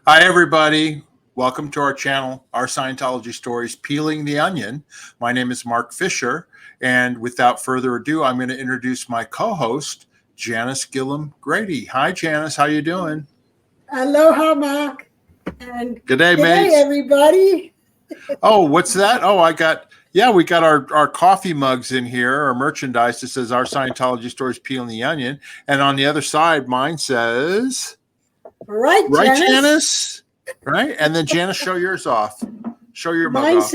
Hi, everybody. Welcome to our channel, Our Scientology Stories, Peeling the Onion. My name is Mark Fisher, and without further ado, I'm going to introduce my co-host, Janis Gillham Grady. Hi, Janice. How you doing? Aloha, Mark. And good day, mates. Everybody. Oh, what's that? Oh, we got our coffee mugs in here, our merchandise that says Our Scientology Stories, Peeling the Onion. And on the other side, mine says... Right, Janice. Right? And then Janice, show yours off. Show your mug mine off.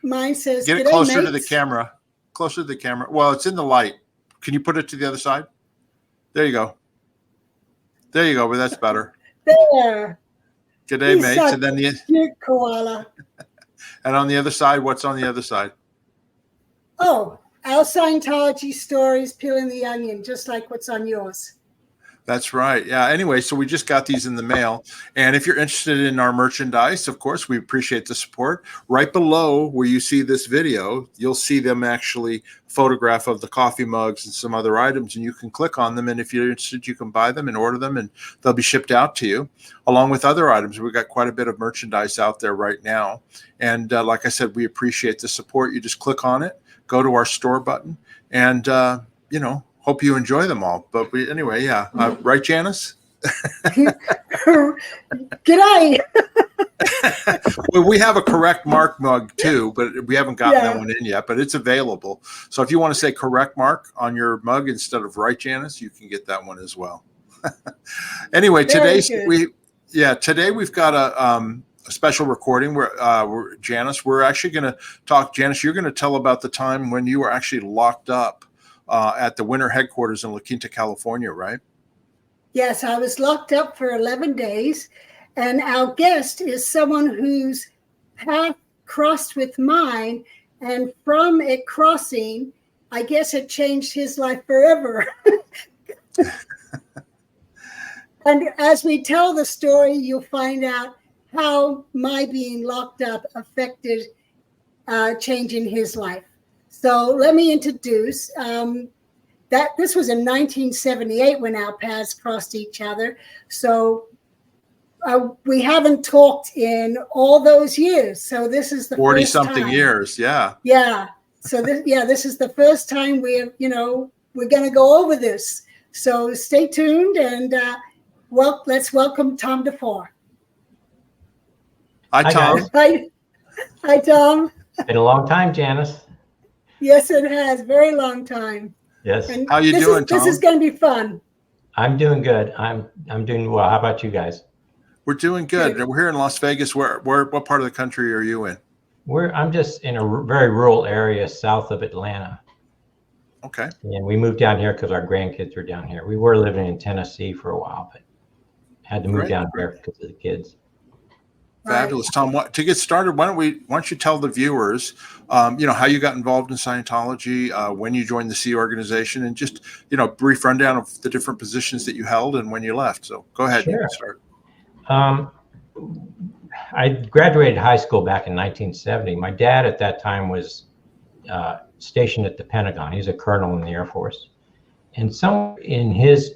Mine says, get it closer to the camera. Closer to the camera. Well, it's in the light. Can you put it to the other side? There you go. There you go, but that's better. There. Good day, mates. And then cute koala. And on the other side, what's on the other side? Oh, Our Scientology Stories, Peeling the Onion, just like what's on yours. That's right. Yeah. Anyway, so we just got these in the mail. And if you're interested in our merchandise, of course, we appreciate the support. Right below where you see this video, you'll see them actually photograph of the coffee mugs and some other items, and you can click on them. And if you're interested, you can buy them and order them, and they'll be shipped out to you along with other items. We've got quite a bit of merchandise out there right now. And like I said, we appreciate the support. You just click on it, go to our store button, and, hope you enjoy them all. But anyway, yeah. Right, Janice? G'day. Well, we have a correct Mark mug too, but we haven't gotten that one in yet, but it's available. So if you want to say correct Mark on your mug instead of right, Janice, you can get that one as well. Anyway, today we've got a special recording where Janice, we're actually going to talk. Janice, you're going to tell about the time when you were actually locked up at the winter headquarters in LaQuinta, California, right? Yes, I was locked up for 11 days, and our guest is someone whose path crossed with mine, and from it crossing, I guess it changed his life forever. And as we tell the story, you'll find out how my being locked up affected changing his life. So let me introduce that this was in 1978 when our paths crossed each other. So we haven't talked in all those years. So this is the 40-something years. Yeah. Yeah. So this is the first time we're going to go over this. So stay tuned and let's welcome Tom Defour. Hi, Tom. Hi, Tom. It's been a long time, Janice. Yes, it has. Very long time. Yes. And how you doing, Tom? This is going to be fun. I'm doing good. I'm doing well. How about you guys? We're doing good. We're here in Las Vegas. What part of the country are you in? I'm just in a very rural area south of Atlanta. Okay. And we moved down here because our grandkids are down here. We were living in Tennessee for a while, but had to move down here because of the kids. Fabulous, Tom. To get started, why don't you tell the viewers, how you got involved in Scientology, when you joined the Sea Organization, and just brief rundown of the different positions that you held and when you left. So go ahead. Sure. You can start. I graduated high school back in 1970. My dad at that time was stationed at the Pentagon. He's a colonel in the Air Force, and some in his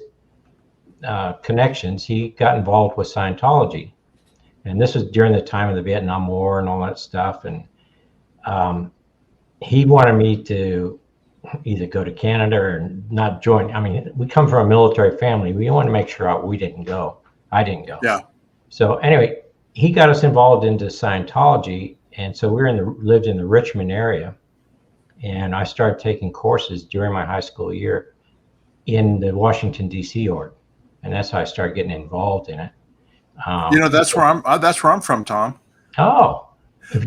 connections, he got involved with Scientology. And this was during the time of the Vietnam War and all that stuff. And he wanted me to either go to Canada or not join. I mean, we come from a military family. We want to make sure we didn't go. I didn't go. Yeah. So anyway, he got us involved into Scientology. And so we lived in the Richmond area. And I started taking courses during my high school year in the Washington, D.C. org. And that's how I started getting involved in it. That's where I'm from, Tom. Oh,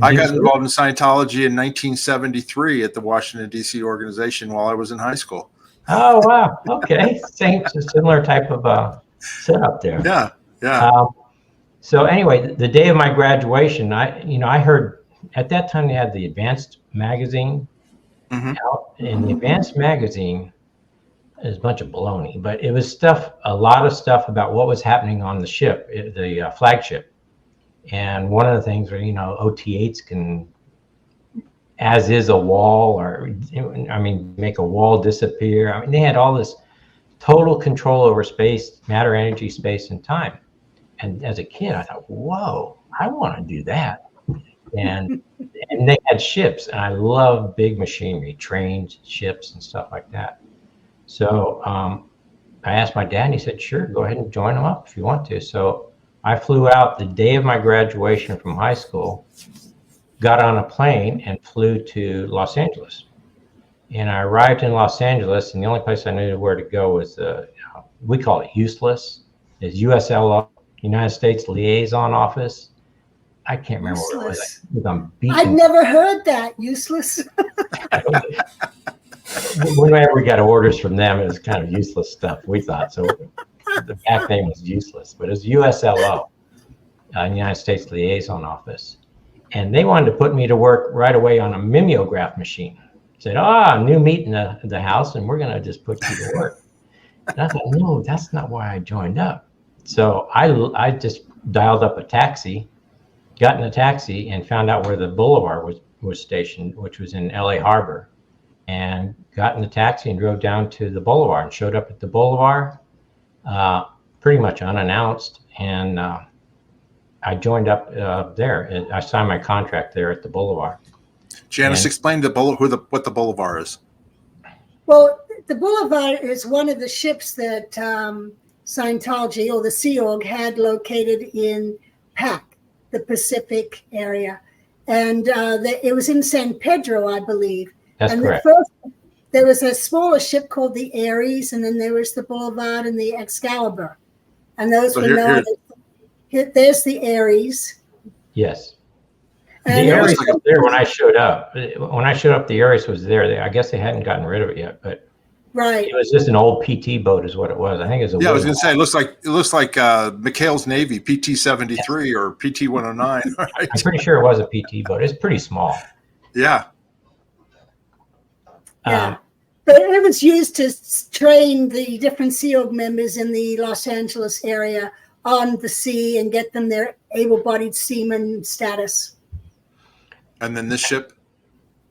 I got involved in Scientology in 1973 at the Washington, D.C. organization while I was in high school. Oh, wow. Okay. Similar type of setup there. Yeah. Yeah. So anyway, the day of my graduation, I heard at that time they had the Advanced magazine out, and the Advanced magazine is a bunch of baloney, but it was a lot of stuff about what was happening on the ship, the flagship. And one of the things where, OT-8s can, as is a wall, make a wall disappear. I mean, they had all this total control over space, matter, energy, space, and time. And as a kid, I thought, whoa, I want to do that. And they had ships, and I love big machinery, trains, ships, and stuff like that. So I asked my dad, and he said, sure, go ahead and join them up if you want to. So I flew out the day of my graduation from high school, got on a plane, and flew to Los Angeles. And I arrived in Los Angeles, and the only place I knew where to go was we call it useless. It's USLO, United States Liaison Office. I can't remember what it was. I've never heard that. Useless. Whenever we got orders from them, it was kind of useless stuff, we thought. So the back name was useless, but it was USLO, United States Liaison Office. And they wanted to put me to work right away on a mimeograph machine. Said, new meat in the house, and we're going to just put you to work. And I thought, no, that's not why I joined up. So I just dialed up a taxi, got in a taxi, and found out where the Bolivar was stationed, which was in LA Harbor, and got in the taxi and drove down to the Bolivar and showed up at the Bolivar pretty much unannounced. And I joined up there. And I signed my contract there at the Bolivar. Janice, explain what the Bolivar is. Well, the Bolivar is one of the ships that Scientology or the Sea Org had located in PAC, the Pacific area. And it was in San Pedro, I believe. That's correct. There was a smaller ship called the Aries, and then there was the Bolivar and the Excalibur. And those were known as, there's the Aries. Yes. And the Aries was there when I showed up. When I showed up, the Aries was there. I guess they hadn't gotten rid of it yet, but right. It was just an old PT boat, is what it was. I think it was a. Yeah, I was going to say it looks like McHale's Navy PT-73 or PT-109. Right? I'm pretty sure it was a PT boat. It's pretty small. Yeah. Yeah. But it was used to train the different Sea Org members in the Los Angeles area on the sea and get them their able-bodied seaman status. And then this ship?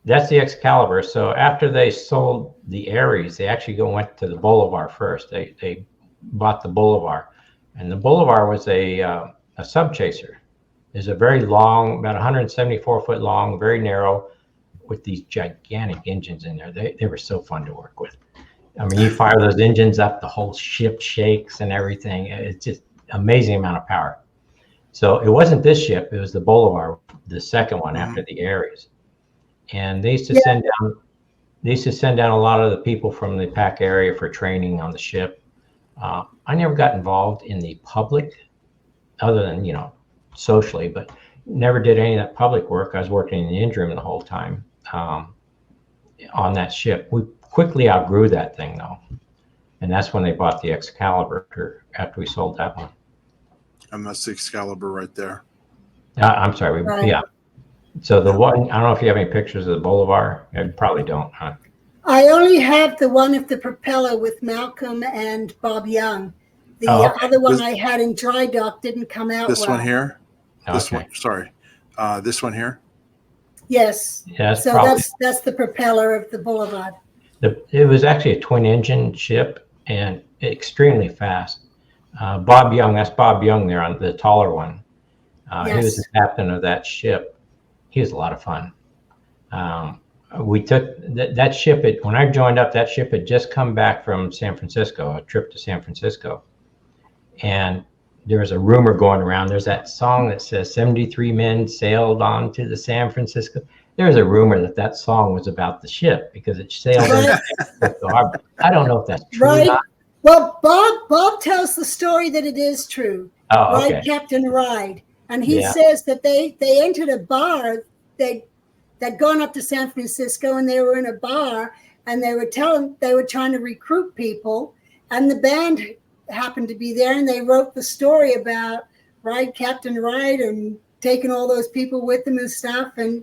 That's the Excalibur. So after they sold the Aries, they actually went to the Bolivar first. They bought the Bolivar. And the Bolivar was a sub chaser. It's a very long, about 174 foot long, very narrow, with these gigantic engines in there. They were so fun to work with. I mean, you fire those engines up, the whole ship shakes and everything. It's just amazing amount of power. So it wasn't this ship, it was the Bolivar, the second one after the Aries. And they used to send down a lot of the people from the PAC area for training on the ship. I never got involved in the public, other than, socially, but never did any of that public work. I was working in the engine room the whole time on that ship. We quickly outgrew that thing, though. And that's when they bought the Excalibur after we sold that one. And that's the Excalibur right there. I'm sorry. Yeah. So the one, I don't know if you have any pictures of the Bolivar. You probably don't, huh? I only have the one of the propeller with Malcolm and Bob Young. The other one I had in dry dock didn't come out this well. One here? This Okay. one, sorry. This one here? Yes. Yeah, so that's the propeller of the Boulevard. It was actually a twin engine ship and extremely fast. Bob Young, that's Bob Young there on the taller one. He was the captain of that ship. He was a lot of fun. We took that ship, when I joined up, that ship had just come back from San Francisco, a trip to San Francisco. And there was a rumor going around. There's that song that says 73 men sailed on to the San Francisco. There's a rumor that song was about the ship because it sailed in San Francisco Harbor. I don't know if that's true or not. Well, Bob tells the story that it is true. Oh, okay. Right, Captain Ride. And he says that they entered a bar. They'd gone up to San Francisco and they were in a bar and they were trying to recruit people, and the band happened to be there, and they wrote the story about Captain Ride and taking all those people with them and stuff. And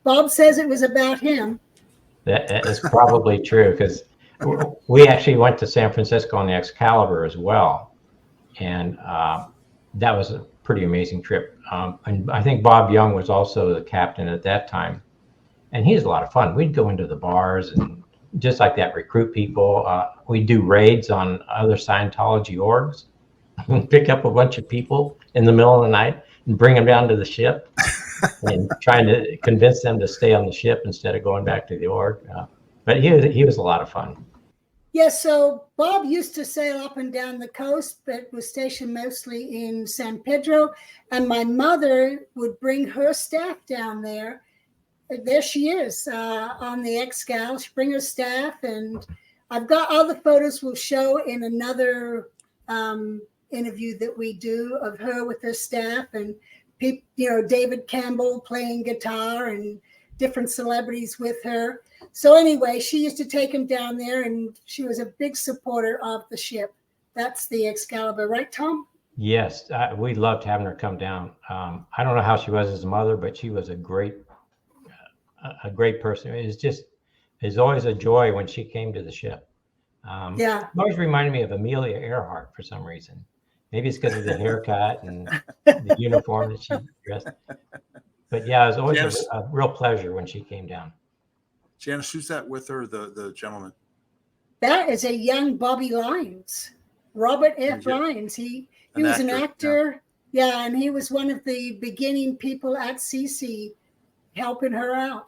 Bob says it was about him. That is probably true, because we actually went to San Francisco on the Excalibur as well, and that was a pretty amazing trip. And I think Bob Young was also the captain at that time, and he's a lot of fun. We'd go into the bars and just like that recruit people. We'd do raids on other Scientology orgs. and pick up a bunch of people in the middle of the night and bring them down to the ship and trying to convince them to stay on the ship instead of going back to the org. But he was a lot of fun. Yes, so Bob used to sail up and down the coast, but was stationed mostly in San Pedro. And my mother would bring her staff down there. There she is on the Excalibur. She bring her staff, and I've got all the photos we'll show in another interview that we do of her with her staff, and David Campbell playing guitar and different celebrities with her. So anyway, she used to take him down there, and she was a big supporter of the ship. That's the Excalibur, right, Tom? Yes, we loved having her come down. I don't know how she was as a mother, but she was a great person. It's always a joy when she came to the ship. Yeah. It always reminded me of Amelia Earhart for some reason. Maybe it's because of the haircut and the uniform that she dressed. But yeah, it was always a real pleasure when she came down. Janice, who's that with her, the gentleman? That is a young Bobby Lyons, Robert F. Lyons. He was an actor. Yeah, and he was one of the beginning people at CC helping her out.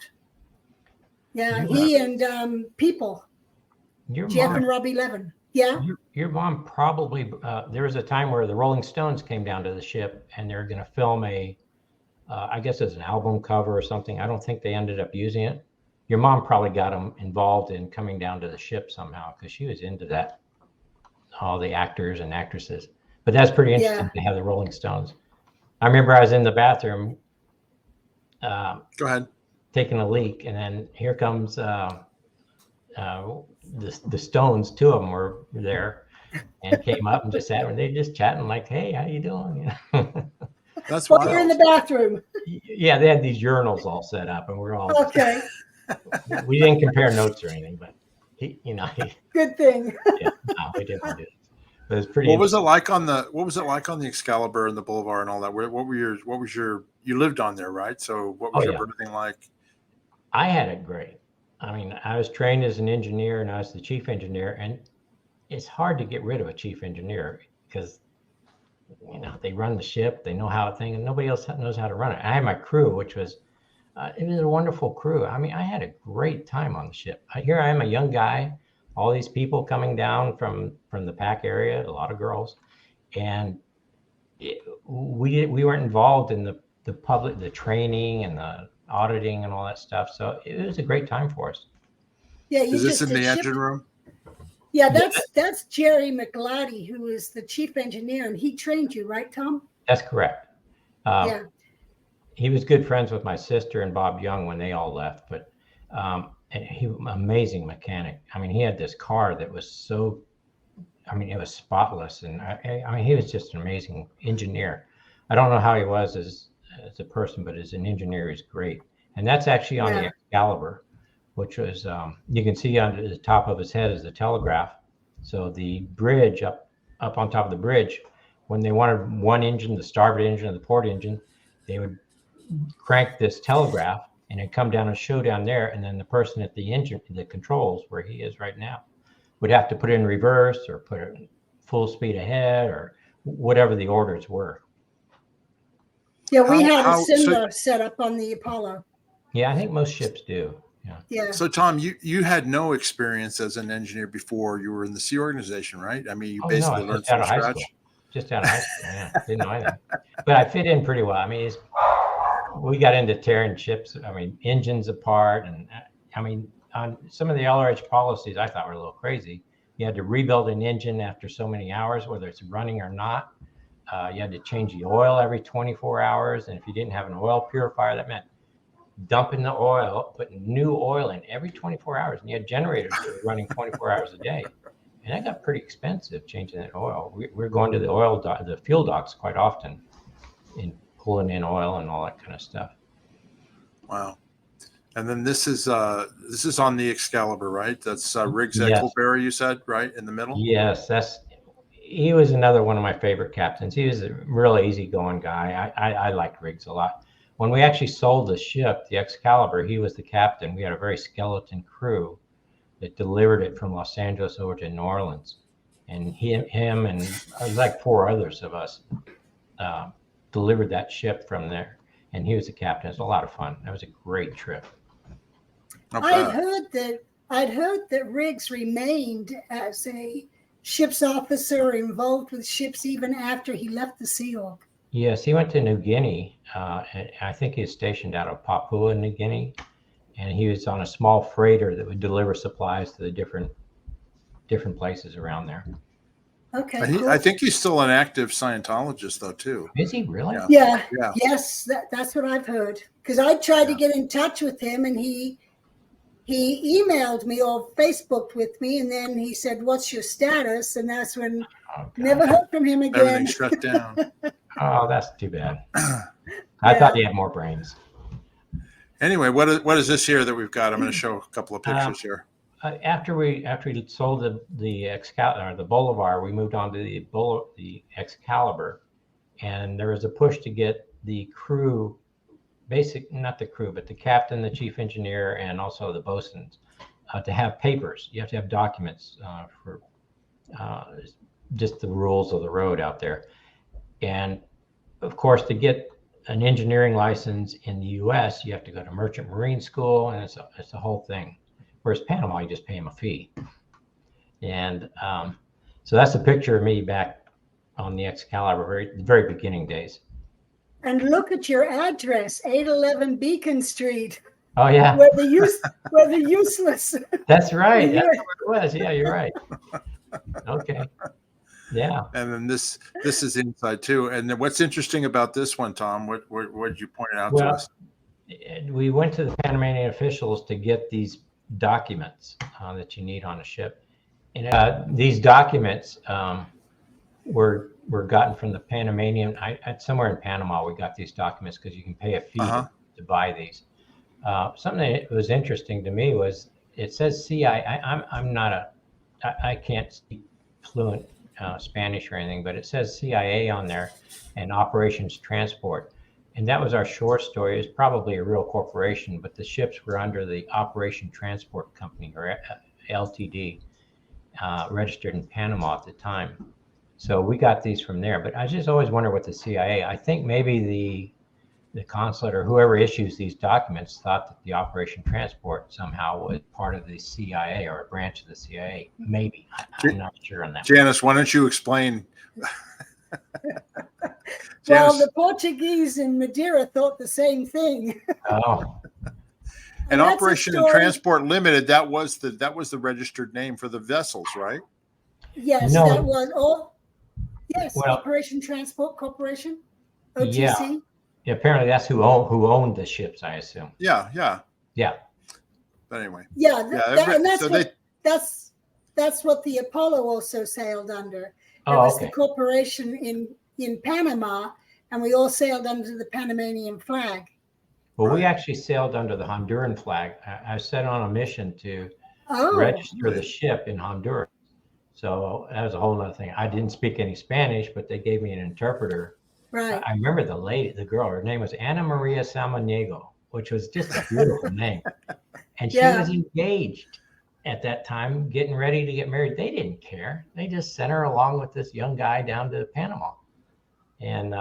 Yeah, he and people, Jeff and Robbie Levin. Yeah. Your mom probably, there was a time where the Rolling Stones came down to the ship and they're going to film I guess it's an album cover or something. I don't think they ended up using it. Your mom probably got them involved in coming down to the ship somehow because she was into that, all the actors and actresses. But that's pretty interesting to have the Rolling Stones. I remember I was in the bathroom. Go ahead. Taking a leak, and then here comes the Stones. Two of them were there and came up and just sat and they just chatting like, "Hey, how you doing?" That's why you're in the bathroom. Yeah, they had these urinals all set up, and we're all okay. We didn't compare notes or anything, but good thing. Yeah, no, we didn't do it. But it was pretty. What was it like on the Excalibur and the Bolivar and all that? What was your you lived on there, right? So what was your birthing like? I had it great. I mean, I was trained as an engineer and I was the chief engineer, and it's hard to get rid of a chief engineer because they run the ship, they know how thing, and nobody else knows how to run it. I had my crew, which was it was a wonderful crew. I mean, I had a great time on the ship. Here I am, a young guy, all these people coming down from the PAC area, a lot of girls, and we weren't involved in the training and the auditing and all that stuff. So it was a great time for us. Yeah, is this in the engine room? Yeah, that's Jerry McLarty, who is the chief engineer, and he trained you, right, Tom? That's correct. Yeah. He was good friends with my sister and Bob Young when they all left, but and he was an amazing mechanic. I mean, he had this car that was it was spotless, and I mean, he was just an amazing engineer. I don't know how he was as a person, but as an engineer, he's great. And that's actually on the Excalibur, which was, you can see on the top of his head is the telegraph. So the bridge up on top of the bridge, when they wanted one engine, the starboard engine or the port engine, they would crank this telegraph and it'd come down and show down there. And then the person at the engine, the controls where he is right now, would have to put it in reverse or put it full speed ahead or whatever the orders were. Yeah, we had a similar setup on the Apollo. Yeah, I think most ships do. Yeah. So Tom, you had no experience as an engineer before you were in the Sea Organization, right? I mean, you basically learned from scratch. Just out of high school, yeah. Didn't know anything. But I fit in pretty well. I mean, we got into tearing ships, engines apart. And I mean, on some of the LRH policies, I thought were a little crazy. You had to rebuild an engine after so many hours, whether it's running or not. You had to change the oil every 24 hours. And if you didn't have an oil purifier, that meant dumping the oil, putting new oil in every 24 hours. And you had generators that were running 24 hours a day. And that got pretty expensive, changing that oil. We're going to the fuel docks quite often and pulling in oil and all that kind of stuff. Wow. And then this is on the Excalibur, right? That's Riggs Eckelberry, you said, right? In the middle? Yes, he was another one of my favorite captains. He was a really easygoing guy. I liked Riggs a lot. When we actually sold the ship, the Excalibur, he was the captain. We had a very skeleton crew that delivered it from Los Angeles over to New Orleans. and him and like 4 others of us delivered that ship from there, and he was the captain. It was a lot of fun. That was a great trip. I'd heard that Riggs remained as a ship's officer involved with ships even after he left the Sea Org. Yes, he went to New Guinea. I think he was stationed out of Papua New Guinea, and he was on a small freighter that would deliver supplies to the different places around there. Okay. Cool. I think he's still an active Scientologist, though, too. Is he really? Yeah. Yes, that's what I've heard. Because I tried to get in touch with him, and he emailed me or Facebooked with me, and then he said, "What's your status?" And that's when never heard from him again. Everything shut down. Oh, that's too bad. I thought he had more brains. Anyway, what is this here that we've got? I'm going to show a couple of pictures here. After we sold the Bolivar, we moved on to the Excalibur, and there was a push to get the crew, not the crew, but the captain, the chief engineer, and also the bosuns to have papers. You have to have documents for just the rules of the road out there. And of course, to get an engineering license in the U.S., you have to go to Merchant Marine School, and it's a whole thing. Whereas Panama, you just pay them a fee. And so that's a picture of me back on the Excalibur, very beginning days. And look at your address, 811 Beacon Street. Oh yeah, where the useless. That's right. That's what it was. Yeah, you're right. Okay. Yeah. And then this is inside too. And then what's interesting about this one, Tom? What did you point out to us? We went to the Panamanian officials to get these documents that you need on a ship, and these documents were gotten from the Panamanian. Somewhere in Panama, we got these documents because you can pay a fee to buy these. Something that was interesting to me was it says CIA. I can't speak fluent Spanish or anything, but it says CIA on there and Operations Transport. And that was our shore story. It's probably a real corporation, but the ships were under the Operation Transport Company, or LTD, registered in Panama at the time. So we got these from there. But I just always wonder what the CIA, I think maybe the consulate or whoever issues these documents thought that the Operation Transport somehow was part of the CIA or a branch of the CIA. Maybe. I'm not sure on that. Janice, why don't you explain? Well, the Portuguese in Madeira thought the same thing. Oh. And Operation and Transport Limited, that was the registered name for the vessels, right? Yes, no. That was all. Yes, well, Operation Transport Corporation, OTC. Yeah, apparently that's who owned the ships, I assume. Yeah. But anyway. That's what the Apollo also sailed under. It was the corporation in Panama, and we all sailed under the Panamanian flag. Well, we actually sailed under the Honduran flag. I was sent on a mission to register the ship in Honduras. So that was a whole other thing. I didn't speak any Spanish, but they gave me an interpreter. Right. I remember the girl, her name was Ana Maria Samaniego, which was just a beautiful name. And she was engaged at that time, getting ready to get married. They didn't care. They just sent her along with this young guy down to Panama. And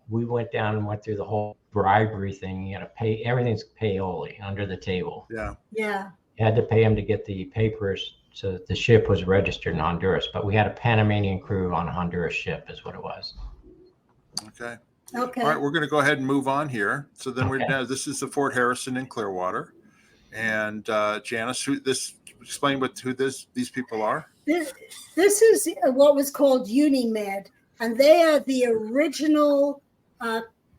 we went down and went through the whole bribery thing. You had to pay, everything's paoli under the table. Yeah. You had to pay him to get the papers so that the ship was registered in Honduras. But we had a Panamanian crew on a Honduras ship is what it was. Okay. All right, we're going to go ahead and move on here. So then this is the Fort Harrison in Clearwater. And Janice, explain who these people are. This is what was called UniMed, and they are the original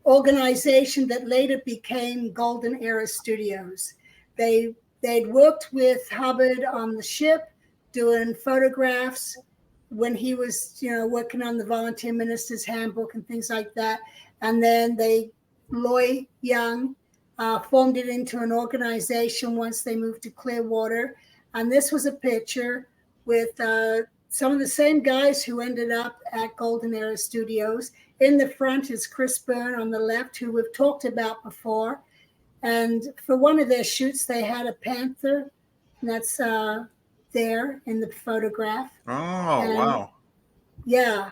organization that later became Golden Era Studios. They'd worked with Hubbard on the ship, doing photographs when he was, working on the Volunteer Minister's Handbook and things like that. And then Loy Young formed it into an organization once they moved to Clearwater. And this was a picture with some of the same guys who ended up at Golden Era Studios. In the front is Chris Byrne on the left, who we've talked about before. And for one of their shoots, they had a panther. And that's there in the photograph. Oh, And, wow. Yeah.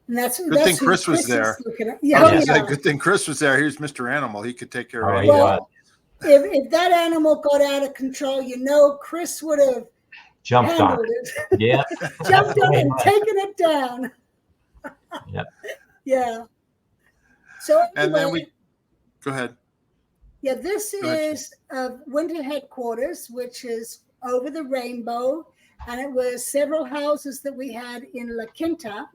And that's Good thing who Chris was there. looking at. I Yeah, was oh, gonna say, yeah. good thing Chris was there. He was Mr. Animal. He could take care of Oh, any yeah. animal. If that animal got out of control, Chris would have Jumped on handled it. it. Yeah. Jumped on and taken it down. Yep. Yeah. So And then anyway, go ahead. yeah, this is Winter headquarters, which is over the rainbow. And it was several houses that we had in LaQuinta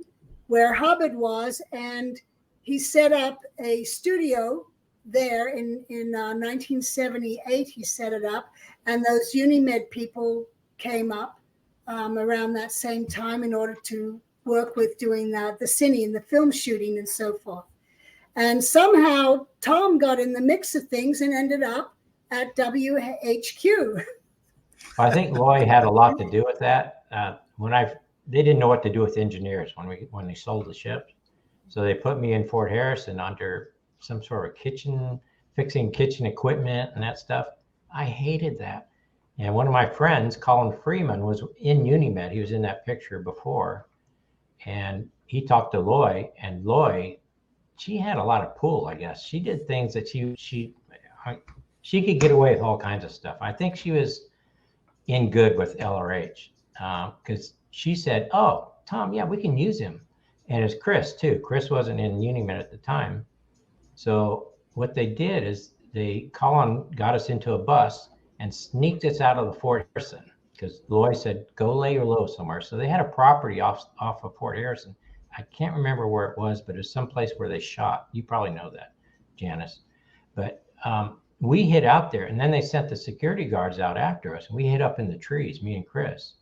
where Hubbard was. And he set up a studio there in 1978. He set it up. And those Unimed people came up around that same time in order to work with doing the cine and the film shooting and so forth. And somehow Tom got in the mix of things and ended up at WHQ. I think Loy had a lot to do with that. They didn't know what to do with engineers when they sold the ships, so they put me in Fort Harrison under some sort of fixing kitchen equipment and that stuff. I hated that. And one of my friends, Colin Freeman, was in Unimed. He was in that picture before, and he talked to Loy, and Loy, she had a lot of pull, I guess. She did things that she could get away with all kinds of stuff. I think she was in good with LRH because she said, "Oh, Tom, yeah, we can use him." And it's Chris too. Chris wasn't in Unimed at the time. So what they did is Colin got us into a bus and sneaked us out of the Fort Harrison because Loy said, "Go lay your low somewhere." So they had a property off of Fort Harrison. I can't remember where it was, but it was someplace where they shot. You probably know that, Janice. But we hid out there, and then they sent the security guards out after us. And we hid up in the trees, me and Chris.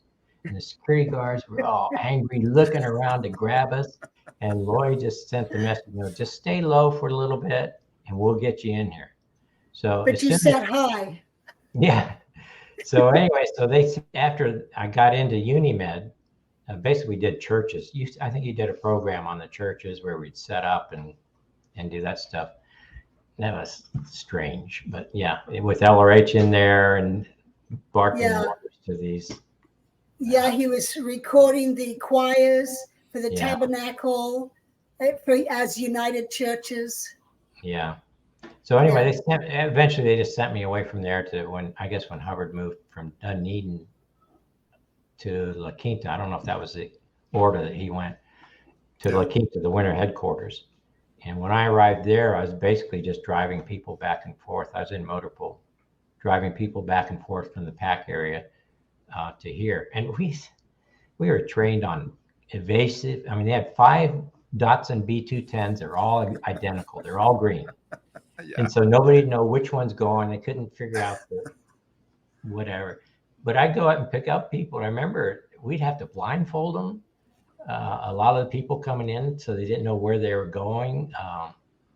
And the security guards were all angry, looking around to grab us. And Lloyd just sent the message, just stay low for a little bit, and we'll get you in here. So, but you said hi. Yeah. So anyway, after I got into Unimed, basically did churches. I think you did a program on the churches where we'd set up and do that stuff. That was strange, but yeah, with LRH in there and barking orders to these. Yeah, he was recording the choirs for the tabernacle as United Churches. Yeah. So anyway, eventually they just sent me away from there to when Hubbard moved from Dunedin to LaQuinta. I don't know if that was the order that he went to LaQuinta, the winter headquarters. And when I arrived there, I was basically just driving people back and forth. I was in motor pool, driving people back and forth from the PAC area to here. And we were trained on evasive. I mean, they had 5 Datsun B210s. They're all identical. They're all green. And so nobody know which one's going. They couldn't figure out the whatever. But I'd go out and pick up people. I remember we'd have to blindfold them. A lot of the people coming in, so they didn't know where they were going.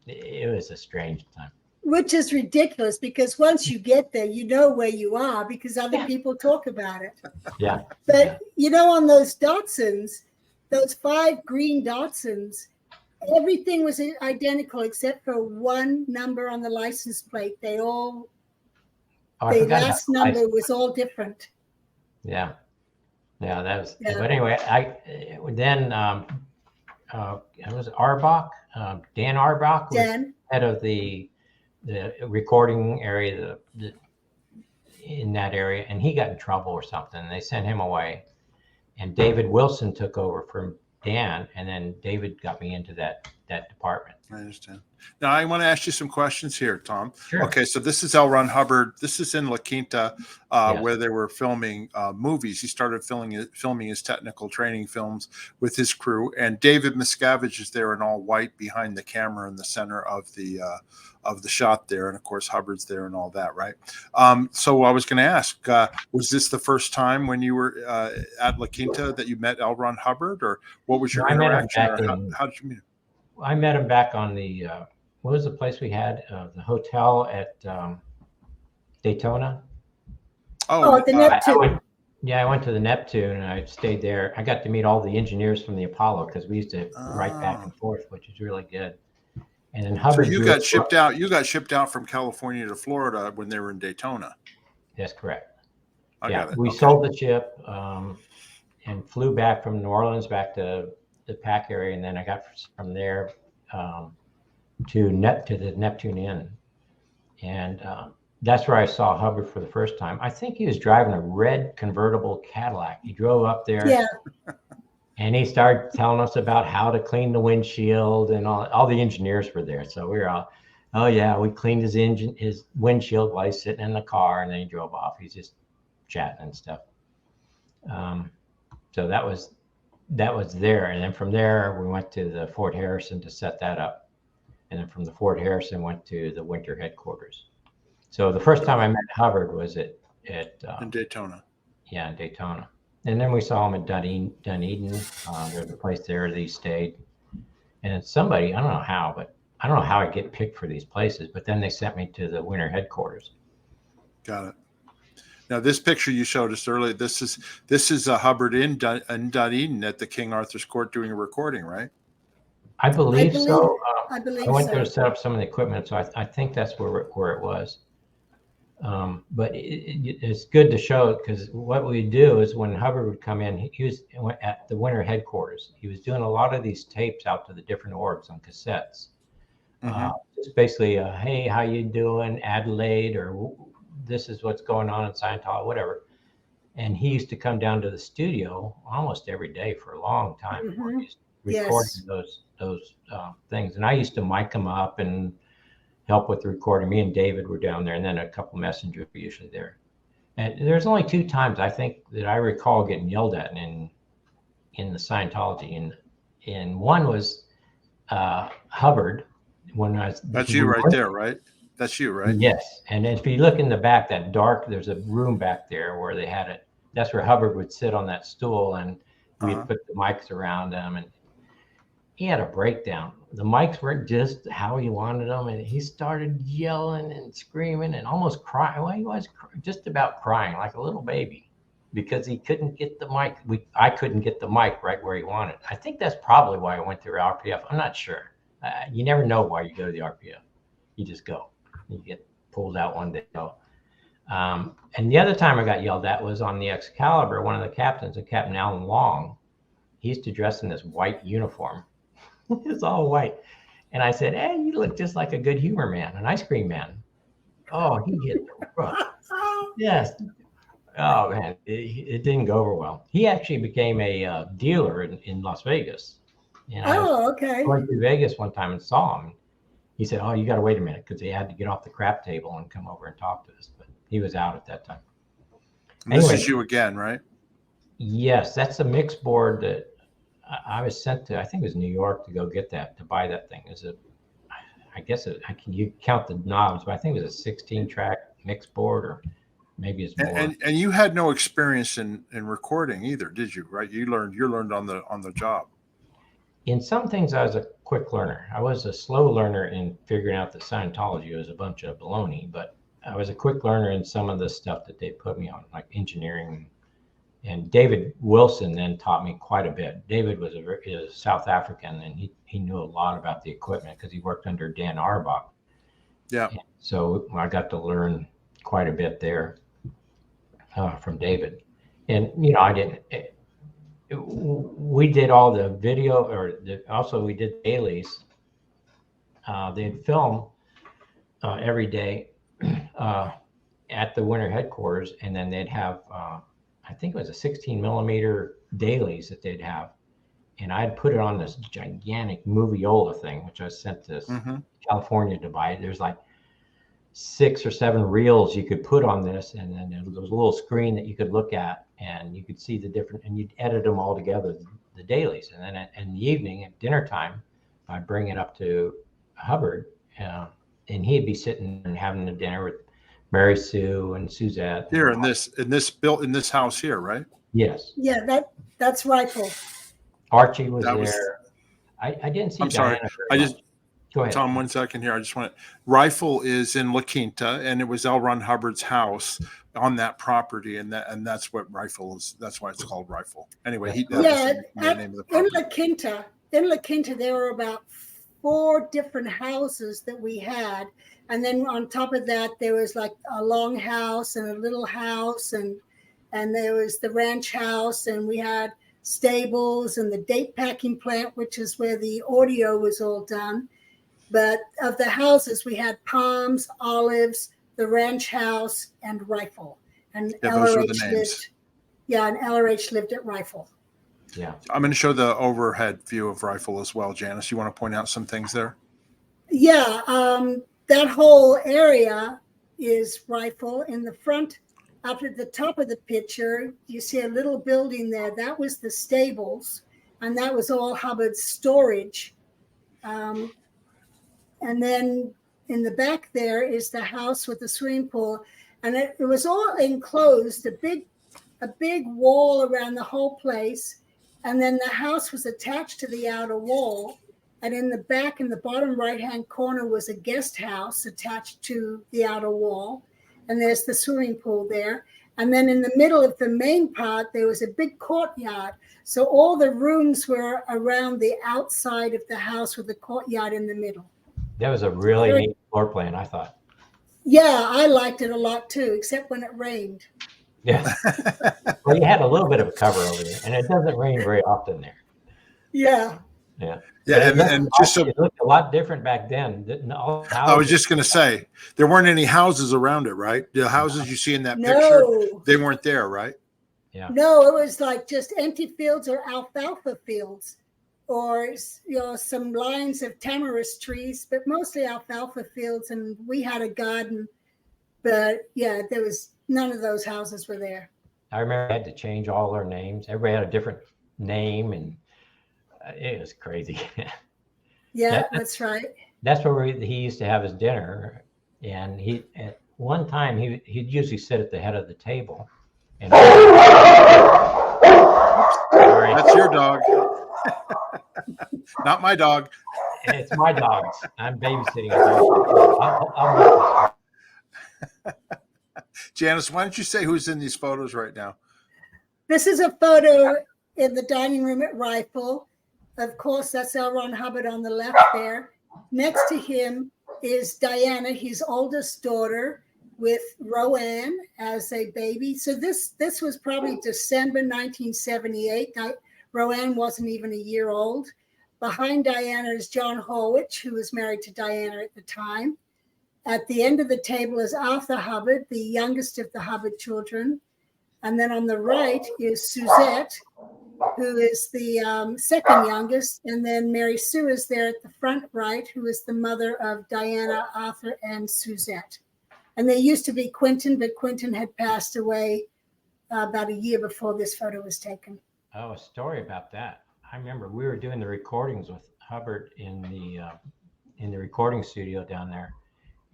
It was a strange time. Which is ridiculous because once you get there, you know where you are because other people talk about it. Yeah. But on those Datsuns, those 5 green Datsuns, everything was identical except for one number on the license plate. The last number was all different. Yeah. Yeah, that was. Yeah. But anyway, it was Arbach, Dan Arbach, was head of the recording area, in that area, and he got in trouble or something. They sent him away, and David Wilson took over from Dan, and then David got me into that department. I understand. Now I want to ask you some questions here, Tom. Sure. Okay, so this is L. Ron Hubbard. This is in LaQuinta, where they were filming movies. He started filming his technical training films with his crew, and David Miscavige is there in all white behind the camera in the center of the shot there, and of course Hubbard's there and all that, right? So I was going to ask, was this the first time when you were at LaQuinta that you met L. Ron Hubbard, or what was your interaction? How did you meet him? I met him back on the what was the place we had, the hotel at Daytona. The Neptune. I went to the Neptune and I stayed there. I got to meet all the engineers from the Apollo because we used to write back and forth, which is really good. And then Hubbard. So you got shipped out. You got shipped out from California to Florida when they were in Daytona. That's correct. Yeah, got it. we Okay. sold the ship and flew back from New Orleans back to the Pac area, and then I got from there to the Neptune Inn, and that's where I saw Hubbard for the first time. I think he was driving a red convertible Cadillac. He drove up there, Yeah. and he started telling us about how to clean the windshield, and all the engineers were there, so we were all, oh yeah, we cleaned his windshield while he's sitting in the car, and then he drove off. He's just chatting and stuff. So that was there, and then from there we went to the Fort Harrison to set that up, and then from the Fort Harrison went to the winter headquarters. So the first time I met Hubbard was at in Daytona. Yeah, in Daytona, and then we saw him at Dunedin. There's a place there that he stayed, and somebody, I don't know how I get picked for these places, but then they sent me to the winter headquarters. Got it. Now, this picture you showed us earlier, this is Hubbard in Dunedin at the King Arthur's Court doing a recording, right? I believe so. I believe I went so. there to set up some of the equipment, so I think that's where it was. But it's good to show it, because what we do is when Hubbard would come in, he was at the winter headquarters. He was doing a lot of these tapes out to the different orgs on cassettes. Just basically, hey, how you doing, Adelaide, or this is what's going on in Scientology, whatever. And he used to come down to the studio almost every day for a long time. Recording those things, and I used to mic them up and help with the recording. Me and David were down there, and then a couple messengers were usually there. And there's only 2 times I think that I recall getting yelled at in the Scientology, and one was Hubbard when I was. That's you right there, right? That's you, right? Yes, and if you look in the back, that dark, there's a room back there where they had it. That's where Hubbard would sit on that stool, and we'd put the mics around him, and he had a breakdown. The mics weren't just how he wanted them, and he started yelling and screaming and almost crying. Well, he was just about crying like a little baby because he couldn't get the mic. I couldn't get the mic right where he wanted. I think that's probably why I went through RPF. I'm not sure. You never know why you go to the RPF. You just go. You get pulled out one day. And the other time I got yelled at was on the Excalibur. One of the captains, Captain Alan Long, he used to dress in this white uniform. It's all white. And I said, hey, you look just like a good humor man, an ice cream man. Oh, he hit the rough. Yes. Oh, man, it didn't go over well. He actually became a dealer in Las Vegas. And okay. I went to Vegas one time and saw him. He said, oh, you got to wait a minute, because he had to get off the crap table and come over and talk to us. But he was out at that time. Anyway, this is you again, right? Yes, that's a mix board that I was sent to, I think it was New York, to go get that, to buy that thing. You count the knobs, but I think it was a 16-track mix board, or maybe it's more. And you had no experience in recording either, did you? Right? You learned on the job. In some things, I was a quick learner. I was a slow learner in figuring out that Scientology was a bunch of baloney, but I was a quick learner in some of the stuff that they put me on, like engineering. And David Wilson then taught me quite a bit. David was a South African, and he knew a lot about the equipment because he worked under Dan Arbach. Yeah. And so I got to learn quite a bit there from David. And, we did all the video, also we did dailies. They'd film every day at the winter headquarters, and then they'd have, I think it was a 16 millimeter dailies that they'd have. And I'd put it on this gigantic movieola thing, which I sent to California to buy. There's like 6 or 7 reels you could put on this, and then there was a little screen that you could look at, and you could see the different, and you'd edit them all together, the dailies. And then in the evening at dinner time, I'd bring it up to Hubbard, and he'd be sitting and having a dinner with Mary Sue and Suzette. Here in this house here, right? Yes. Yeah, that's Rifle. Archie was there. I didn't see. I'm sorry. Go ahead. Tom, 1 second here. I just want Rifle is in LaQuinta, and it was L. Ron Hubbard's house on that property, and that's what Rifle is. That's why it's called Rifle. Anyway, the name of the property. In LaQuinta, there were about 4 different houses that we had, and then on top of that, there was like a long house and a little house, and and there was the ranch house, and we had stables and the date packing plant, which is where the audio was all done. But of the houses, we had Palms, Olives, the ranch house, and Rifle. And those were the LRH names. and LRH lived at Rifle. Yeah. I'm going to show the overhead view of Rifle as well. Janice, you want to point out some things there? Yeah, that whole area is Rifle. In the front, up at the top of the picture, you see a little building there. That was the stables, and that was all Hubbard's storage. And then in the back there is the house with the swimming pool, and it was all enclosed, a big wall around the whole place, and then the house was attached to the outer wall. And in the back, in the bottom right-hand corner, was a guest house attached to the outer wall. And there's the swimming pool there. And then in the middle of the main part, there was a big courtyard. So all the rooms were around the outside of the house with the courtyard in the middle. That was a really neat floor plan, I thought. Yeah, I liked it a lot too, except when it rained. Yeah. Well, you had a little bit of a cover over there, and it doesn't rain very often there. Yeah. Yeah. Yeah, and just so it looked a lot different back then. I was just going to say, there weren't any houses around it, right? The houses you see in that picture, No. they weren't there, right? Yeah. No, it was like just empty fields or alfalfa fields, or some lines of tamarisk trees, but mostly alfalfa fields. And we had a garden, but yeah, there was none of those houses were there. I remember I had to change all their names. Everybody had a different name, and it was crazy. Yeah, that's right. That's where he used to have his dinner, and at one time he'd usually sit at the head of the table. And sorry, that's your dog, not my dog. It's my dog's. I'm babysitting a dog. I'll Janice, why don't you say who's in these photos right now? This is a photo in the dining room at Rifle. Of course, that's L. Ron Hubbard on the left there. Next to him is Diana, his oldest daughter, with Roanne as a baby. So this was probably December 1978. Roanne wasn't even a year old. Behind Diana is John Horwich, who was married to Diana at the time. At the end of the table is Arthur Hubbard, the youngest of the Hubbard children. And then on the right is Suzette, who is the second youngest. And then Mary Sue is there at the front right, who is the mother of Diana, Arthur, and Suzette. And there used to be Quinton, but Quinton had passed away about a year before this photo was taken. Oh, a story about that. I remember we were doing the recordings with Hubbard in the recording studio down there.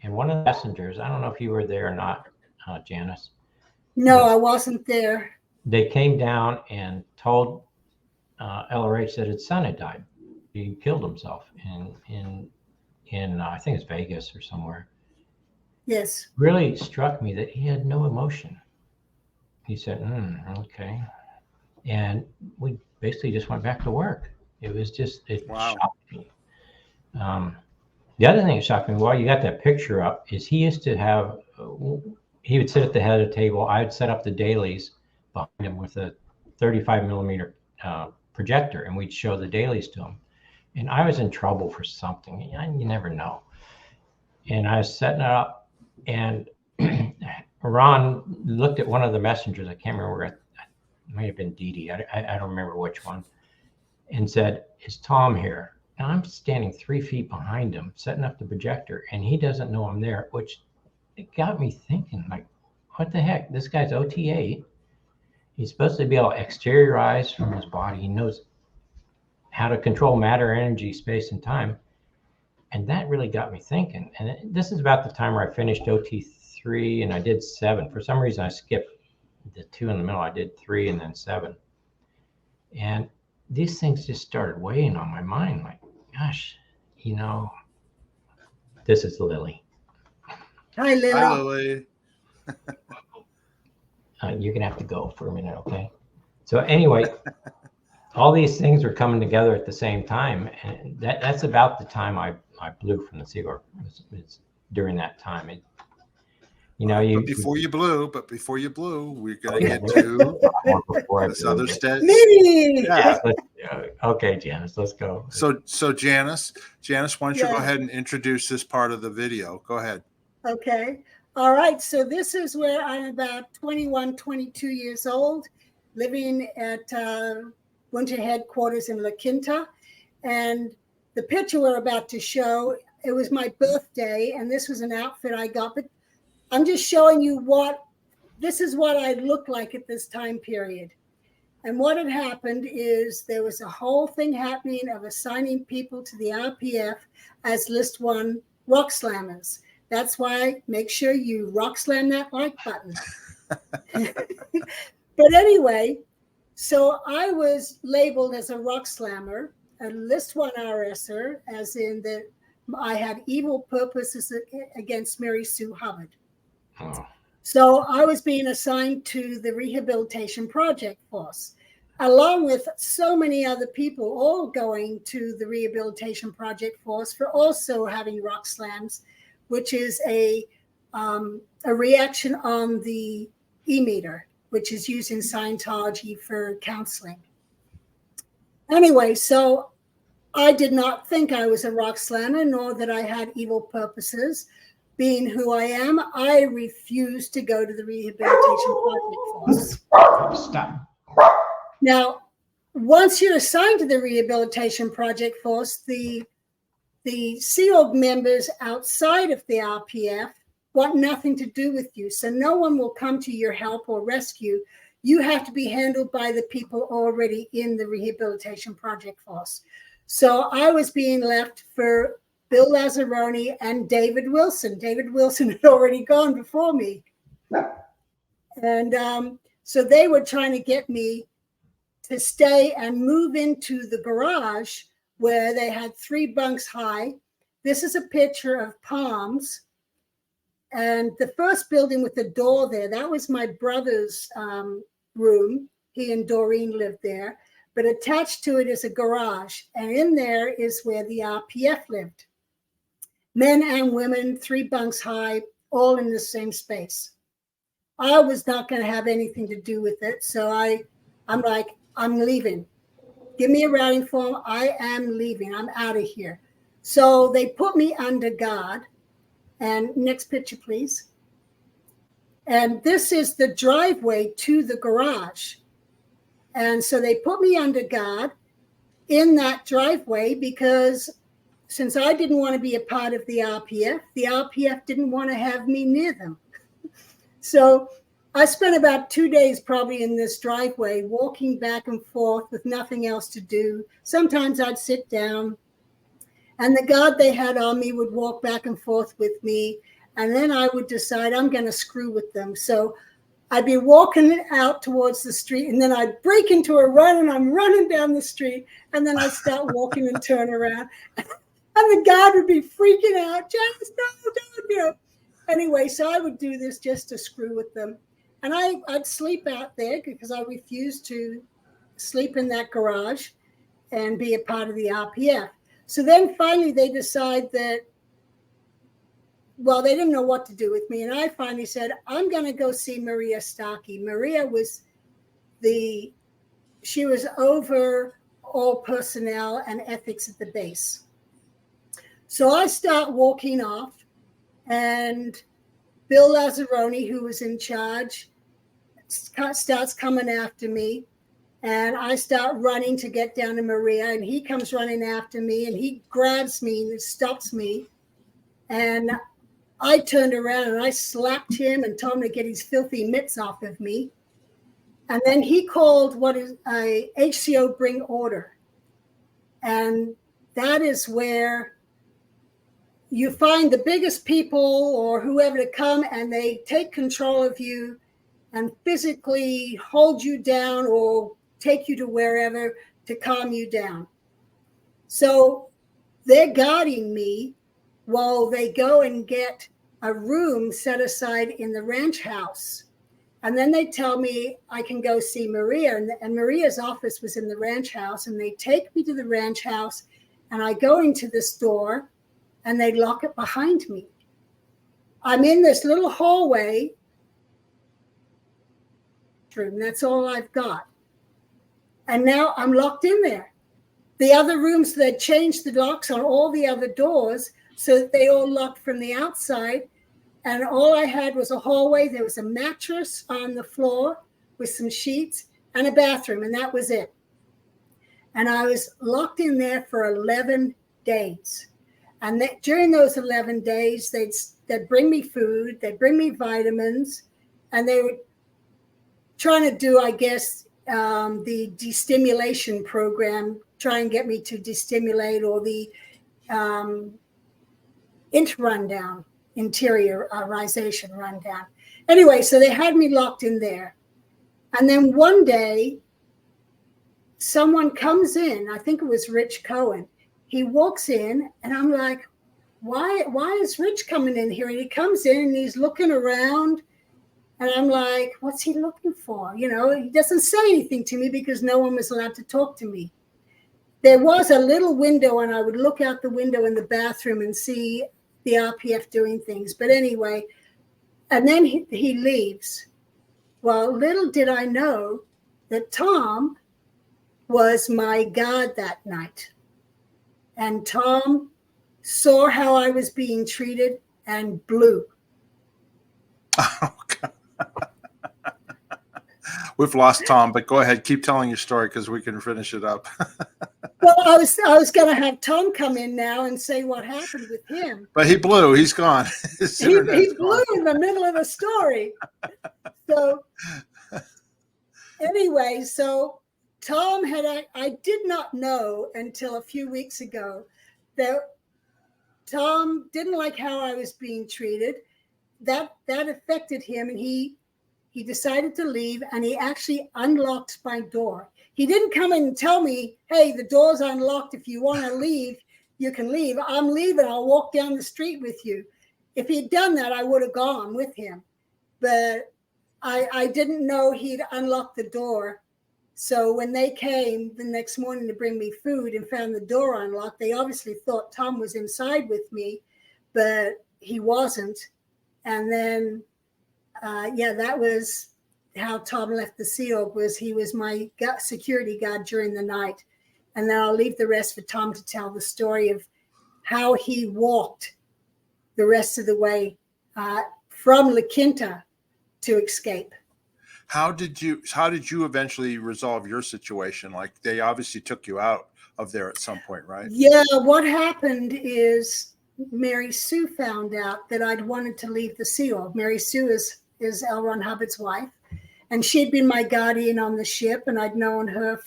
And one of the messengers, I don't know if you were there or not, Janice. No, I wasn't there. They came down and told LRH that his son had died. He killed himself in I think it's Vegas or somewhere. Yes. Really struck me that he had no emotion. He said, okay. And we basically just went back to work. It was just, Wow. shocked me. The other thing that shocked me, while you got that picture up, is he used to have, he would sit at the head of the table. I would set up the dailies behind him with a 35 millimeter projector, and we'd show the dailies to him. And I was in trouble for something. You never know. And I was setting it up, and Ron looked at one of the messengers. I can't remember. It might have been Dee Dee. I don't remember which one. And said, "Is Tom here?" And I'm standing 3 feet behind him, setting up the projector, and he doesn't know I'm there, which it got me thinking, like, what the heck? This guy's OT8. He's supposed to be able to exteriorize from his body. He knows how to control matter, energy, space, and time. And that really got me thinking. And this is about the time where I finished OT3 and I did 7. For some reason, I skipped the 2 in the middle. I did 3 and then 7. And these things just started weighing on my mind. Like, gosh, this is Lily. Hi, Lily. Hi, Lily. You're going to have to go for a minute, okay? So anyway, all these things are coming together at the same time. And that's about the time I blew from the Sea Org. It's during that time. You know, But before you blew, we're going to get to this other step. Yeah. Okay, Janice, let's go. So Janice, why don't you go ahead and introduce this part of the video? Go ahead. Okay. All right. So this is where I'm about 21, 22 years old, living at winter headquarters in LaQuinta. And the picture we're about to show, it was my birthday, and this was an outfit I got. But I'm just showing you this is what I looked like at this time period. And what had happened is there was a whole thing happening of assigning people to the RPF as List 1 Rockslammers. That's why make sure you rock slam that like button. But anyway, so I was labeled as a rock slammer, a List 1 RSer, as in that I had evil purposes against Mary Sue Hubbard. Oh. So I was being assigned to the Rehabilitation Project Force, along with so many other people, all going to the Rehabilitation Project Force for also having rock slams, which is a reaction on the E-meter, which is used in Scientology for counseling. Anyway, so I did not think I was a rock slammer, nor that I had evil purposes. Being who I am, I refused to go to the Rehabilitation Project Force. Stop. Now, once you're assigned to the Rehabilitation Project Force, the Sea Org members outside of the RPF want nothing to do with you. So no one will come to your help or rescue. You have to be handled by the people already in the Rehabilitation Project Force. So I was being left for Bill Lazzaroni and David Wilson. David Wilson had already gone before me. And so they were trying to get me to stay and move into the garage where they had 3 bunks high. This is a picture of palms. And the first building with the door there, that was my brother's room. He and Doreen lived there. But attached to it is a garage. And in there is where the RPF lived. Men and women, 3 bunks high, all in the same space. I was not going to have anything to do with it. So I'm like, I'm leaving. Give me a routing form. I am leaving. I'm out of here. So they put me under guard. And next picture, please. And this is the driveway to the garage. And so they put me under guard in that driveway because since I didn't want to be a part of the RPF didn't want to have me near them. So I spent about 2 days probably in this driveway, walking back and forth with nothing else to do. Sometimes I'd sit down, and the guard they had on me would walk back and forth with me, and then I would decide I'm going to screw with them. So I'd be walking out towards the street, and then I'd break into a run, and I'm running down the street, and then I'd start walking and turn around. And the guard would be freaking out, Janice, no, don't. Anyway, so I would do this just to screw with them. And I'd sleep out there because I refused to sleep in that garage and be a part of the RPF. So then finally they decide that, well, they didn't know what to do with me. And I finally said, I'm going to go see Maria Starkey. Maria was she was over all personnel and ethics at the base. So I start walking off, and Bill Lazzaroni, who was in charge, starts coming after me. And I start running to get down to Maria, and he comes running after me, and he grabs me and stops me. And I turned around and I slapped him and told him to get his filthy mitts off of me. And then he called what is a HCO bring order. And that is where you find the biggest people or whoever to come, and they take control of you and physically hold you down or take you to wherever to calm you down. So they're guarding me while they go and get a room set aside in the ranch house. And then they tell me I can go see Maria. And Maria's office was in the ranch house. And they take me to the ranch house, and I go into this door, and they lock it behind me. I'm in this little hallway room. That's all I've got. And now I'm locked in there. The other rooms, they changed the locks on all the other doors so that they all locked from the outside. And all I had was a hallway. There was a mattress on the floor with some sheets and a bathroom, and that was it. And I was locked in there for 11 days. And during those 11 days, they'd bring me food, they'd bring me vitamins, and they were trying to do, I guess, the destimulation program, try and get me to destimulate, or the interiorization rundown. Anyway, so they had me locked in there. And then one day, someone comes in, I think it was Rich Cohen. He walks in and I'm like, why is Rich coming in here? And he comes in and he's looking around and I'm like, what's he looking for? You know, he doesn't say anything to me because no one was allowed to talk to me. There was a little window and I would look out the window in the bathroom and see the RPF doing things. But anyway, and then he leaves. Well, little did I know that Tom was my guard that night. And Tom saw how I was being treated and blew. Oh, God. We've lost Tom, but go ahead. Keep telling your story because we can finish it up. Well, I was going to have Tom come in now and say what happened with him. But he blew. He's gone. He blew in the middle of the story. So anyway, so Tom I did not know until a few weeks ago that Tom didn't like how I was being treated. That affected him, and he decided to leave, and he actually unlocked my door. He didn't come in and tell me, hey, the door's unlocked. If you want to leave, you can leave. I'm leaving. I'll walk down the street with you. If he'd done that, I would have gone with him. But I didn't know he'd unlocked the door. So when they came the next morning to bring me food and found the door unlocked, they obviously thought Tom was inside with me, but he wasn't. And then, that was how Tom left the Sea Org. Was he was my security guard during the night. And then I'll leave the rest for Tom to tell the story of how he walked the rest of the way from LaQuinta to escape. How did you eventually resolve your situation? Like, they obviously took you out of there at some point, right? Yeah, what happened is Mary Sue found out that I'd wanted to leave the Sea Org. Mary Sue is L. Ron Hubbard's wife, and she'd been my guardian on the ship, and I'd known her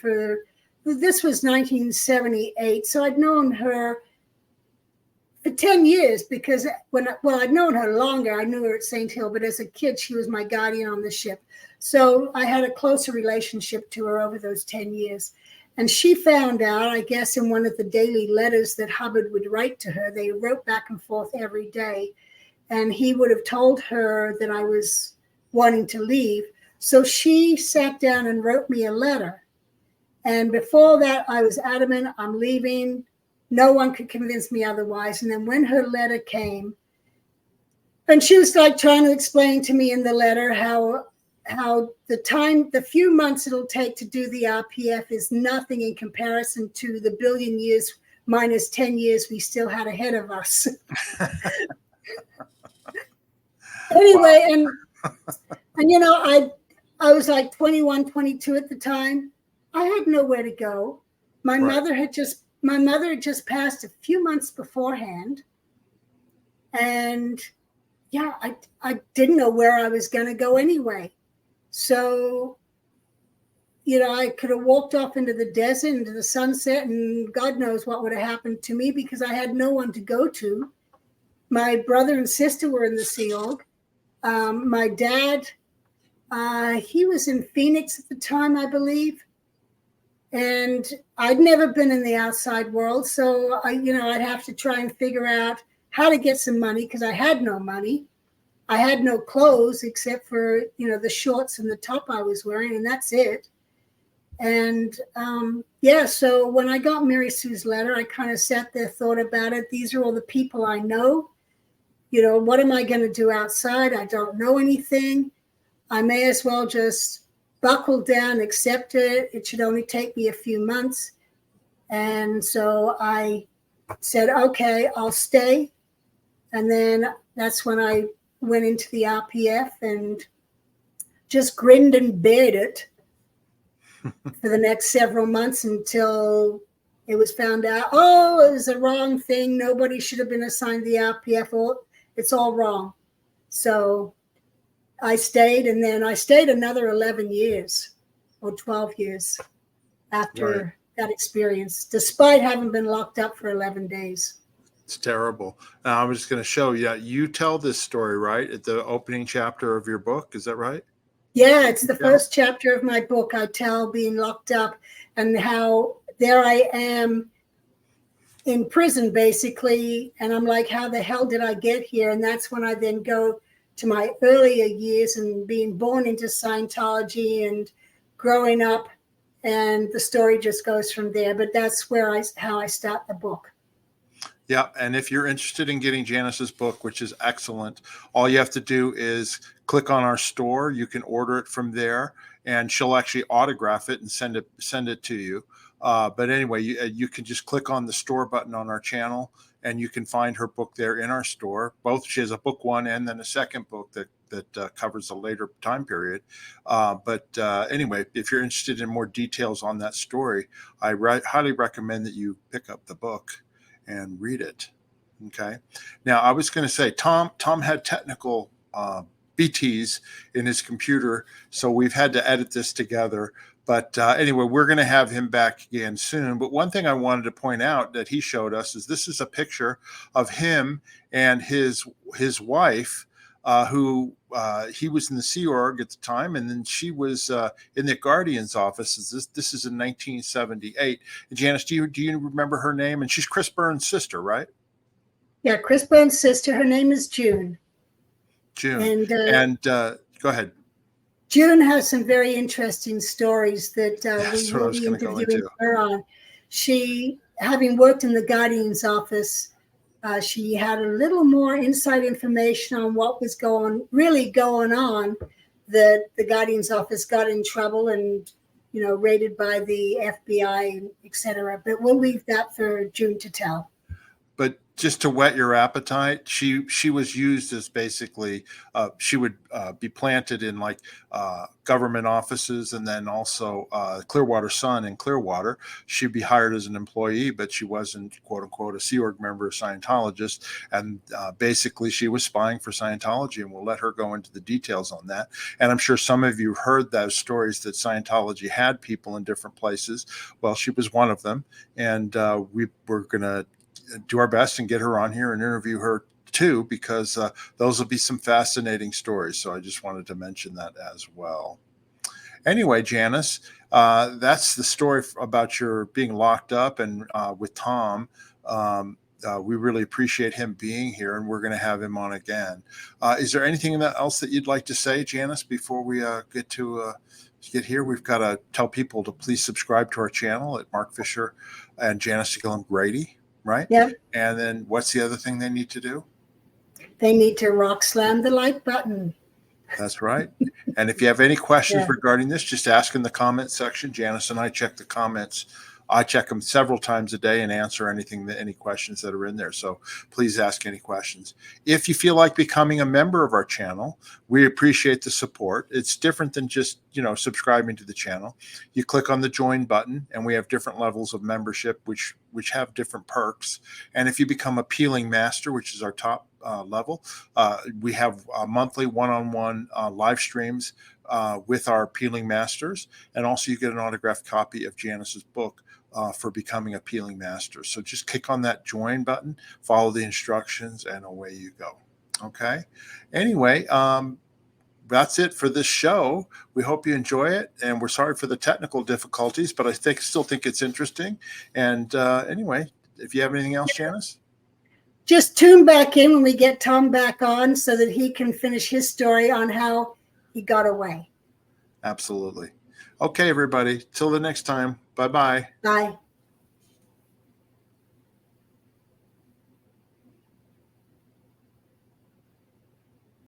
this was 1978, so I'd known her for 10 years because I'd known her longer. I knew her at St. Hill, but as a kid, she was my guardian on the ship. So I had a closer relationship to her over those 10 years. And she found out, I guess, in one of the daily letters that Hubbard would write to her. They wrote back and forth every day. And he would have told her that I was wanting to leave. So she sat down and wrote me a letter. And before that, I was adamant, I'm leaving. No one could convince me otherwise. And then when her letter came, and she was like trying to explain to me in the letter how the few months it'll take to do the RPF is nothing in comparison to the billion years minus 10 years we still had ahead of us. Anyway, and you know, I was like 21, 22 at the time. I had nowhere to go. My mother had just passed a few months beforehand. And yeah, I didn't know where I was going to go anyway. So, you know, I could have walked off into the desert, into the sunset, and God knows what would have happened to me because I had no one to go to. My brother and sister were in the Sea Org. My dad, he was in Phoenix at the time, I believe. And I'd never been in the outside world. So, I'd have to try and figure out how to get some money because I had no money. I had no clothes except for, the shorts and the top I was wearing, and that's it. And so when I got Mary Sue's letter, I kind of sat there, thought about it. These are all the people I know. what am I going to do outside? I don't know anything. I may as well just buckle down, accept it. It should only take me a few months. And so I said, okay, I'll stay. And then that's when I went into the RPF and just grinned and bared it for the next several months until it was found out, it was a wrong thing. Nobody should have been assigned the RPF. It's all wrong. So I stayed, and then I stayed another 11 years or 12 years after that experience, despite having been locked up for 11 days. It's terrible. Now, I was just going to show you. You tell this story, right, at the opening chapter of your book. Is that right? Yeah, it's the first chapter of my book. I tell being locked up and how there I am in prison, basically. And I'm like, how the hell did I get here? And that's when I then go to my earlier years and being born into Scientology and growing up. And the story just goes from there. But that's how I start the book. Yeah, and if you're interested in getting Janice's book, which is excellent, all you have to do is click on our store. You can order it from there, and she'll actually autograph it and send it to you. But anyway, you can just click on the store button on our channel, and you can find her book there in our store. She has a book one and then a second book that covers a later time period. But anyway, if you're interested in more details on that story, I highly recommend that you pick up the book and read it. Okay. Now, I was going to say, Tom had technical BTs in his computer, so we've had to edit this together. But anyway, we're going to have him back again soon. But one thing I wanted to point out that he showed us is this is a picture of him and his wife, who he was in the Sea Org at the time, and then she was in the Guardian's office. This is in 1978. And Janice, do you remember her name? And she's Chris Burns' sister, right? Yeah, Chris Burns' sister. Her name is June. June. And go ahead. June has some very interesting stories that we will be interviewing her on. She, having worked in the Guardian's office, she had a little more inside information on what was really going on, that the Guardian's office got in trouble and, raided by the FBI, et cetera. But we'll leave that for June to tell. But just to whet your appetite, she was used as basically, she would be planted in government offices, and then also Clearwater Sun in Clearwater. She'd be hired as an employee, but she wasn't, quote unquote, a Sea Org member or Scientologist. And basically she was spying for Scientology, and we'll let her go into the details on that. And I'm sure some of you heard those stories that Scientology had people in different places. Well, she was one of them. And we were going to do our best and get her on here and interview her too, because those will be some fascinating stories. So I just wanted to mention that as well. Anyway, Janice, that's the story about your being locked up and with Tom. We really appreciate him being here, and we're going to have him on again. Is there anything else that you'd like to say, Janice, before we get here? We've got to tell people to please subscribe to our channel at Mark Fisher and Janis Gillham Grady. Right? Yep. And then what's the other thing they need to do? They need to rock slam the like button. That's right. And if you have any questions regarding this, just ask in the comment section. Janice and I check the comments. I check them several times a day and answer any questions that are in there. So please ask any questions. If you feel like becoming a member of our channel, we appreciate the support. It's different than just, subscribing to the channel. You click on the join button, and we have different levels of membership, which have different perks. And if you become a peeling master, which is our top level, we have monthly one-on-one live streams with our peeling masters. And also you get an autographed copy of Janice's book for becoming a peeling master. So just click on that join button, follow the instructions, and away you go. Okay. Anyway, that's it for this show. We hope you enjoy it, and we're sorry for the technical difficulties, but I still think it's interesting. And anyway, if you have anything else, Janice? Just tune back in when we get Tom back on so that he can finish his story on how he got away. Absolutely. Okay, everybody. Till the next time. Bye-bye. Bye.